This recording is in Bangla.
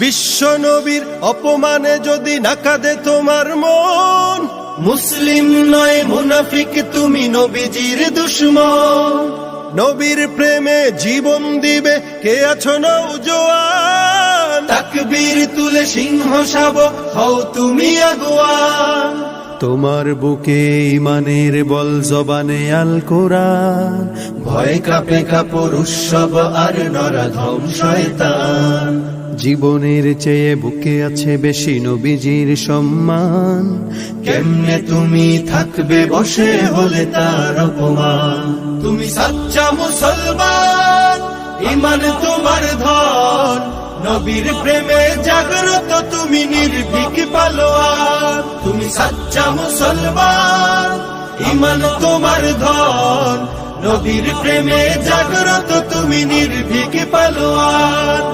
বিশ্ব নবীর অপমানে যদি না কাঁদে তোমার মন, মুসলিম নয় মুনাফিক তুমি নবীজির দুশমন। নবীর প্রেমে জীবন দিবে কে আছো নওজোয়ান, তাকবীর তুলে সিংহ শাবক হও তুমি আগুয়ান। তোমার বুকে ইমানের বল জবানে আল কোরআন, ভয় কাঁপে কাপড় উৎসব আর নরাধম শয়তান। জীবনের চেয়ে বুকে আছে বেশি নবীজির সম্মান, কেমনে তুমি থাকবে বসে হলে তার অপমান। তুমি সাচ্চা মুসলমান, ইমান তোমার ধন, নবীর প্রেমে জাগ্রত তুমি নির্ভীক পালোয়ান। তুমি সাচ্চা মুসলমান, ইমান তোমার ধন, নবীর প্রেমে জাগ্রত তুমি নির্ভীক পালোয়ান।